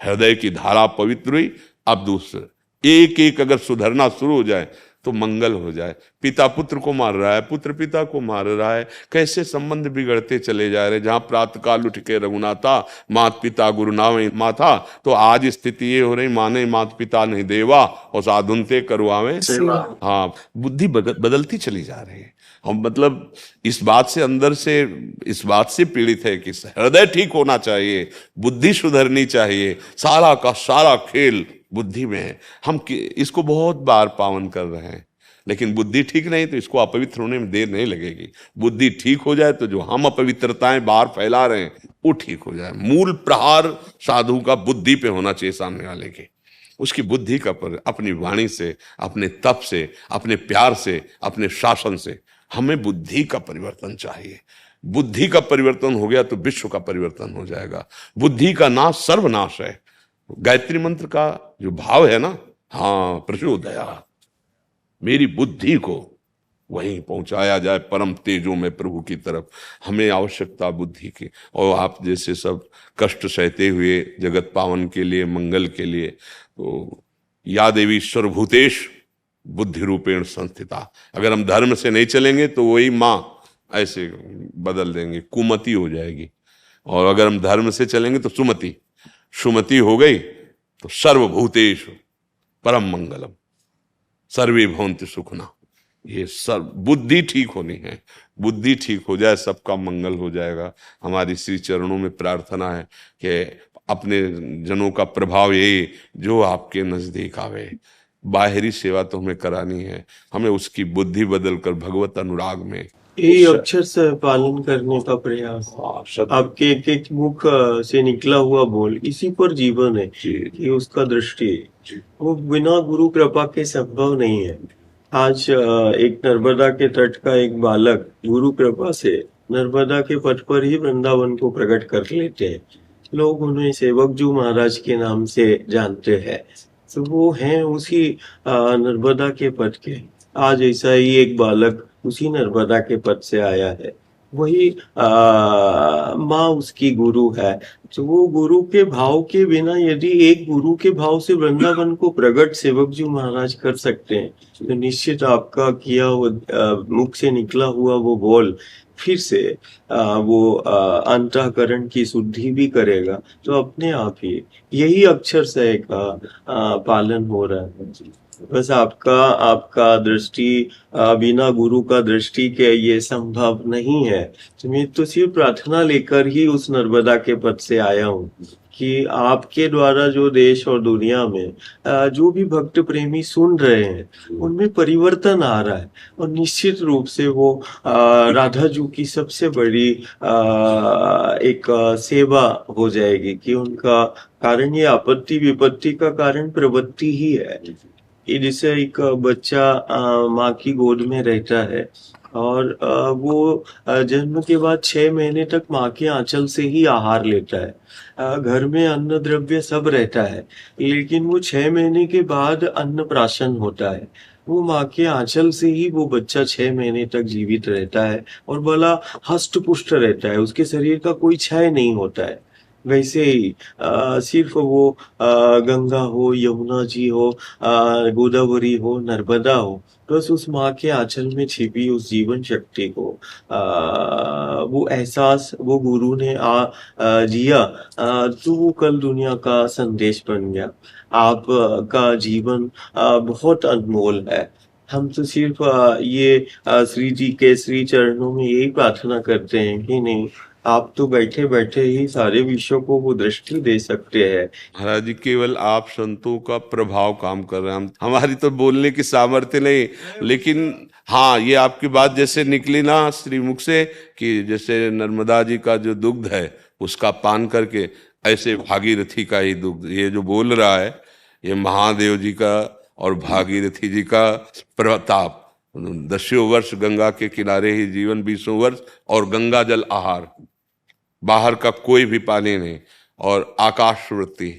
हृदय की धारा पवित्र हुई। अब दूसरा एक एक अगर सुधरना शुरू हो जाए तो मंगल हो जाए। पिता पुत्र को मार रहा है, पुत्र पिता को मार रहा है, कैसे संबंध बिगड़ते चले जा रहे। जहां प्रातः काल उठ के रघुनाथा, मात पिता गुरु नावे माथा, तो आज स्थिति ये हो रही, माने मात पिता नहीं देवा और साधुन ते करवावे सेवा। हाँ, बुद्धि बदलती चली जा रही है। हम मतलब इस बात से अंदर से इस बात से पीड़ित है कि हृदय ठीक होना चाहिए, बुद्धि सुधरनी चाहिए। सारा का सारा खेल बुद्धि में है। हम इसको बहुत बार पावन कर रहे हैं, लेकिन बुद्धि ठीक नहीं तो इसको अपवित्र होने में देर नहीं लगेगी। बुद्धि ठीक हो जाए तो जो हम अपवित्रताएं बाहर फैला रहे हैं वो ठीक हो जाए। मूल प्रहार साधु का बुद्धि पे होना चाहिए, सामने वाले के। उसकी बुद्धि का पर अपनी वाणी से, अपने तप से, अपने प्यार से, अपने शासन से हमें बुद्धि का परिवर्तन चाहिए। बुद्धि का परिवर्तन हो गया तो विश्व का परिवर्तन हो जाएगा। बुद्धि का नाश सर्वनाश है। गायत्री मंत्र का जो भाव है ना, हाँ, प्रचोदया, मेरी बुद्धि को वहीं पहुंचाया जाए परम तेजों में प्रभु की तरफ। हमें आवश्यकता बुद्धि की। और आप जैसे सब कष्ट सहते हुए जगत पावन के लिए, मंगल के लिए, तो या देवी सर्वभूतेश बुद्धि रूपेण संस्थिता। अगर हम धर्म से नहीं चलेंगे तो वही माँ ऐसे बदल देंगे, कुमति हो जाएगी। और अगर हम धर्म से चलेंगे तो सुमति, सुमति हो गई तो सर्वभूतेषु परम मंगलम, सर्वे भवन्तु सुखना। ये सब बुद्धि ठीक होनी है। बुद्धि ठीक हो जाए, सबका मंगल हो जाएगा। हमारी श्री चरणों में प्रार्थना है कि अपने जनों का प्रभाव ये जो आपके नजदीक आवे। बाहरी सेवा तो हमें करानी है, हमें उसकी बुद्धि बदलकर भगवत अनुराग में ये अक्षर से पालन करने का प्रयास। आपके एक एक मुख से निकला हुआ बोल इसी पर जीवन है कि उसका दृष्टि वो बिना गुरु कृपा के संभव नहीं है। आज एक नर्मदा के तट का एक बालक गुरु कृपा से नर्मदा के पथ पर ही वृंदावन को प्रकट कर लेते हैं। लोग उन्हें सेवकजू महाराज के नाम से जानते हैं। तो वो हैं उसी नर्मदा के पथ के। आज ऐसा ही एक बालक उसी नर्मदा के पद से आया है। वही माँ उसकी गुरु है। तो वो गुरु के भाव के बिना यदि एक गुरु के भाव से वृंदावन को प्रकट सेवक जी महाराज कर सकते हैं तो निश्चित आपका किया वो मुख से निकला हुआ वो बोल फिर से वो अंतःकरण की शुद्धि भी करेगा। तो अपने आप ही यही अक्षर से का पालन हो रहा है। बस आपका दृष्टि बिना गुरु का दृष्टि के ये संभव नहीं है। तो मैं तो सिर्फ प्रार्थना लेकर ही उस नर्मदा के पद से आया हूँ कि आपके द्वारा जो देश और दुनिया में जो भी भक्त प्रेमी सुन रहे हैं उनमें परिवर्तन आ रहा है। और निश्चित रूप से वो राधा जी की सबसे बड़ी एक सेवा हो जाएगी कि उनका कारण ये आपत्ति विपत्ति का कारण प्रवृत्ति ही है। ये जैसे एक बच्चा माँ की गोद में रहता है और वो जन्म के बाद 6 महीने तक माँ के आंचल से ही आहार लेता है। घर में अन्न द्रव्य सब रहता है, लेकिन वो 6 महीने के बाद अन्न प्राशन होता है। वो माँ के आंचल से ही वो बच्चा 6 महीने तक जीवित रहता है और बड़ा हष्ट पुष्ट रहता है। उसके शरीर का कोई क्षय नहीं होता है। वैसे ही सिर्फ वो गंगा हो, यमुना जी हो, गोदावरी हो, नर्मदा हो, बस उस माँ के आंचल में छिपी उस जीवन शक्ति को वो एहसास वो गुरु ने जिया तो वो कल दुनिया का संदेश बन गया। आप का जीवन बहुत अनमोल है। हम तो सिर्फ ये श्री जी के श्री चरणों में यही प्रार्थना करते हैं कि नहीं, आप तो बैठे बैठे ही सारे विश्व को वो दृष्टि दे सकते हैं। महाराज जी, केवल आप संतों का प्रभाव काम कर रहे हैं। हमारी तो बोलने की सामर्थ्य नहीं, लेकिन हाँ, ये आपकी बात जैसे निकली ना श्रीमुख से कि जैसे नर्मदा जी का जो दुग्ध है उसका पान करके, ऐसे भागीरथी का ही दुग्ध ये जो बोल रहा है, ये महादेव जी का और भागीरथी जी का प्रताप, 10 वर्ष गंगा के किनारे ही जीवन, 20 वर्ष और गंगा जल आहार, बाहर का कोई भी पानी नहीं, और आकाश वृत्ति,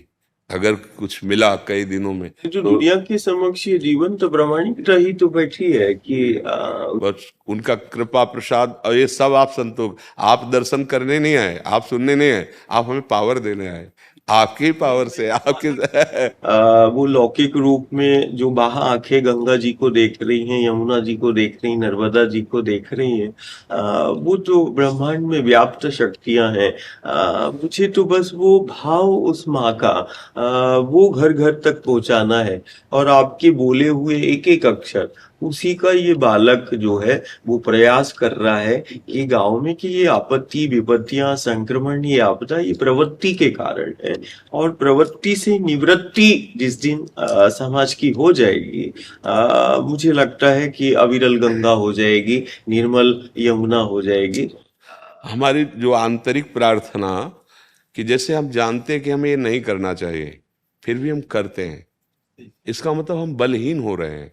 अगर कुछ मिला कई दिनों में जो दुनिया के समक्ष ये जीवन तो प्रामाणिकता ही तो बैठी है कि बस उनका कृपा प्रसाद। और ये सब आप संतोष, आप दर्शन करने नहीं आए, आप सुनने नहीं आए, आप हमें पावर देने आए, आपकी पावर से, आपके वो लौकिक रूप में जो वहां आंखें गंगा जी को देख रही हैं, यमुना जी को देख रही, नर्मदा जी को देख रही हैं, वो तो ब्रह्मांड में व्याप्त शक्तियां हैं। मुझे तो बस वो भाव उस माँ का वो घर घर तक पहुंचाना है, और आपके बोले हुए एक एक अक्षर उसी का ये बालक जो है वो प्रयास कर रहा है कि गांव में कि ये आपत्ति विपत्तियां संक्रमण ये आपदा ये प्रवृत्ति के कारण है, और प्रवृत्ति से निवृत्ति जिस दिन समाज की हो जाएगी, मुझे लगता है कि अविरल गंगा हो जाएगी, निर्मल यमुना हो जाएगी। हमारी जो आंतरिक प्रार्थना कि जैसे हम जानते हैं कि हमें ये नहीं करना चाहिए, फिर भी हम करते हैं, इसका मतलब हम बलहीन हो रहे हैं,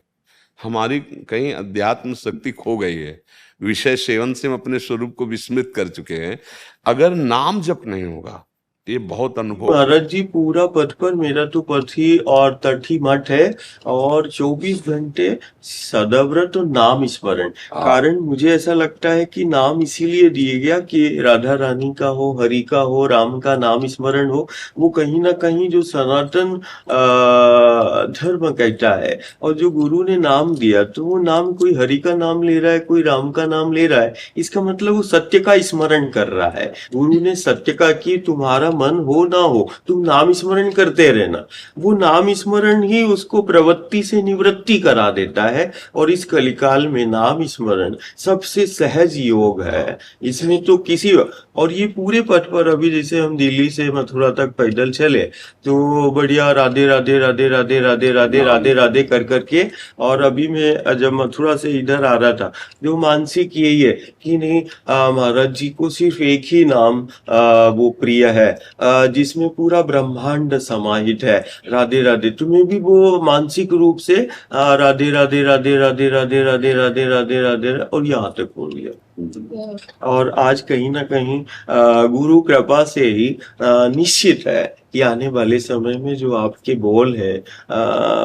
हमारी कहीं अध्यात्म शक्ति खो गई है, विषय सेवन से हम अपने स्वरूप को विस्मृत कर चुके हैं। अगर नाम जप नहीं होगा, ये बहुत अनुभव। महाराज जी, पूरा पथ पर मेरा तो पथी और तठी मठ है, और 24 घंटे सदाव्रत और नाम स्मरण। कारण मुझे ऐसा लगता है कि नाम इसीलिए दिए गया कि राधा रानी का हो, हरि का हो, राम का नाम स्मरण हो, वो कहीं ना कहीं जो सनातन धर्म कहता है, और जो गुरु ने नाम दिया, तो वो नाम कोई हरि का नाम ले रहा है, कोई राम का नाम ले रहा है, इसका मतलब वो सत्य का स्मरण कर रहा है। गुरु ने सत्य का कि तुम्हारा मन हो ना हो, तुम नाम स्मरण करते रहना, वो नाम स्मरण ही उसको प्रवृत्ति से निवृत्ति करा देता है। और इस कलिकाल में नाम स्मरण सबसे सहज योग है, इसमें तो किसी, और ये पूरे पथ पर अभी जैसे हम दिल्ली से मथुरा तक पैदल चले तो बढ़िया राधे राधे राधे राधे राधे राधे राधे राधे कर करके, और अभी मैं जब मथुरा से इधर आ रहा था, जो मानसिक यही है कि नहीं महाराज जी को सिर्फ एक ही नाम वो प्रिय है, जिसमें पूरा ब्रह्मांड समाहित है, राधे राधे। तुम्हें भी वो मानसिक रूप से राधे राधे राधे राधे राधे राधे राधे राधे राधे और यहाँ तक बोल गया। और आज कहीं ना कहीं गुरु कृपा से ही निश्चित है कि आने वाले समय में जो आपके बोल है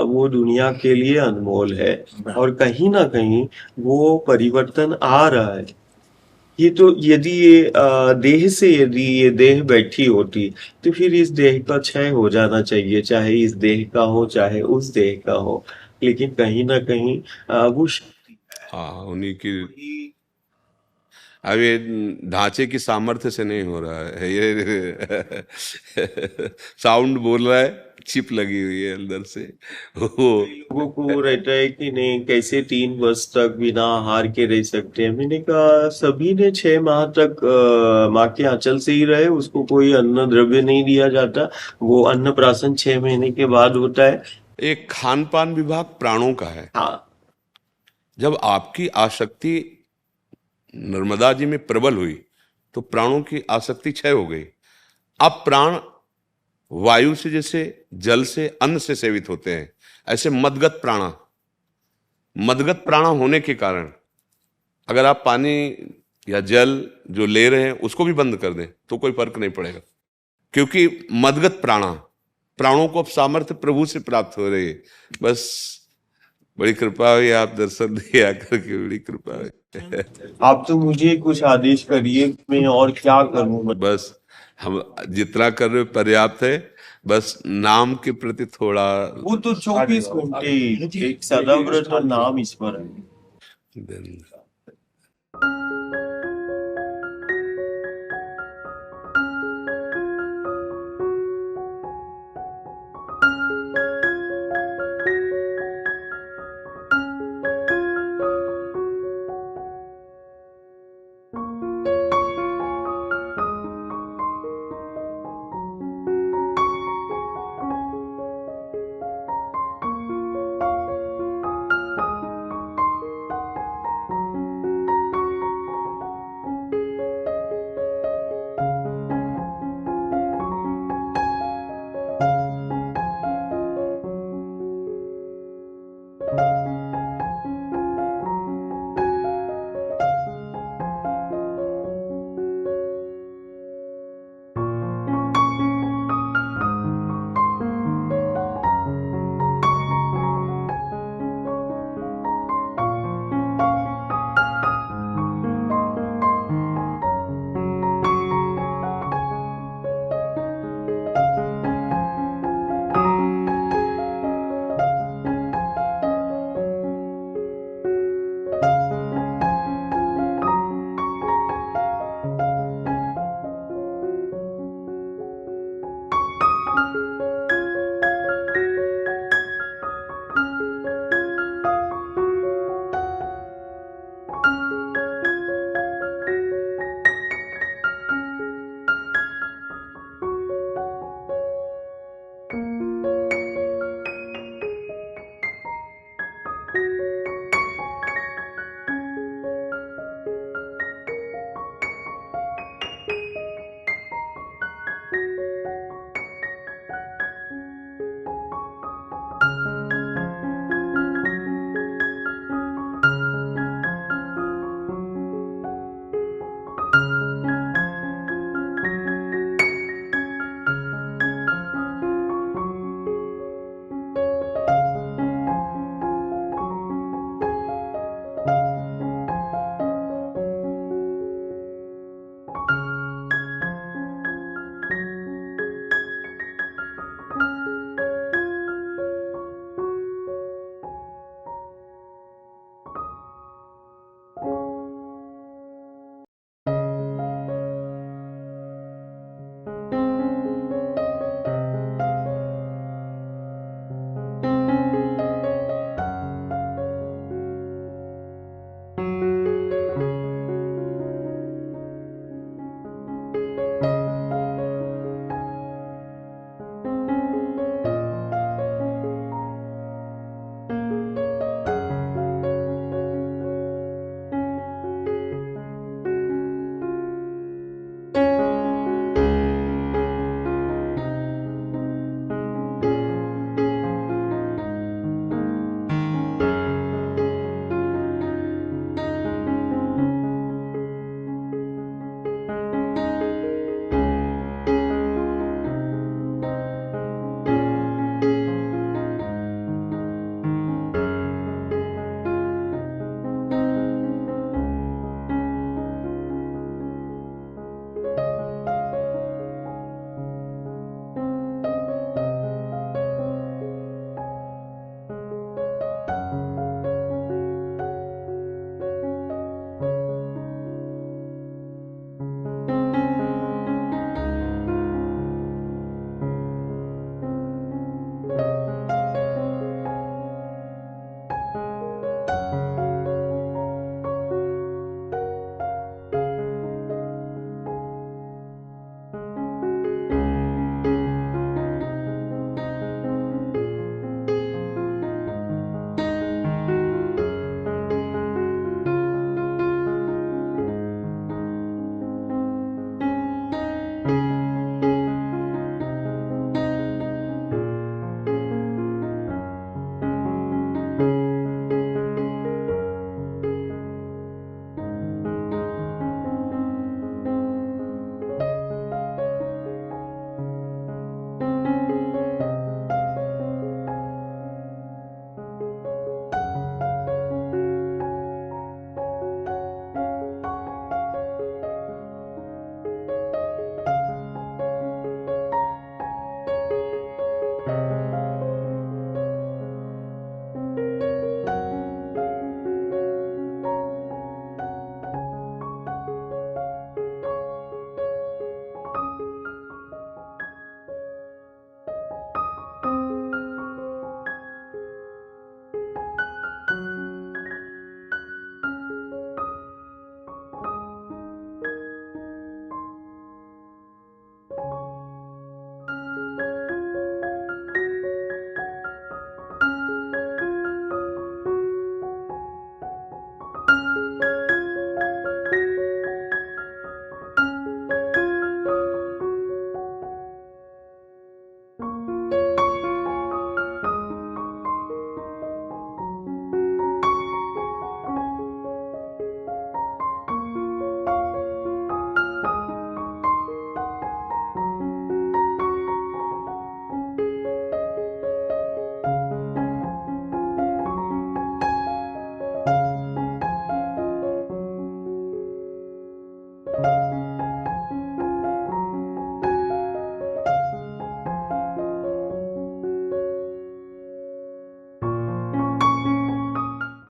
वो दुनिया के लिए अनमोल है, और कहीं ना कहीं वो परिवर्तन आ रहा है। ये तो यदि ये देह से यदि ये देह बैठी होती तो फिर इस देह का क्षय हो जाना चाहिए, चाहे इस देह का हो चाहे उस देह का हो, लेकिन कहीं ना कहीं वो हाँ उन्हीं की, अब ये ढांचे की सामर्थ्य से नहीं हो रहा है, ये साउंड बोल रहा है, चिप लगी हुई है अंदर से। वो लोगों को रहता है कि नहीं कैसे 3 वर्ष तक बिना आहार के रह सकते हैं। मैंने कहा सभी ने 6 माह तक माँ के आंचल से ही रहे, उसको कोई अन्न द्रव्य नहीं दिया जाता, वो अन्न प्राशन 6 महीने के बाद होता है। एक खान पान विभाग प्राणों का है। हाँ, जब आपकी आसक्ति नर्मदा जी में प्रबल हुई तो प्राणों की आसक्ति क्षय हो गई। अब प्राण वायु से जैसे जल से अन्न से सेवित होते हैं, ऐसे मदगत प्राणा होने के कारण अगर आप पानी या जल जो ले रहे हैं उसको भी बंद कर दें तो कोई फर्क नहीं पड़ेगा, क्योंकि मदगत प्राणों को अब सामर्थ्य प्रभु से प्राप्त हो रही है। बस बड़ी कृपा हुई, आप दर्शन दिया करके बड़ी कृपा हुई। आप तो मुझे कुछ आदेश करिए, मैं और क्या करूं। बस हम जितना कर रहे पर्याप्त है, बस नाम के प्रति थोड़ा, वो तो 24 घंटे एक सदाव्रत और नाम स्मरण।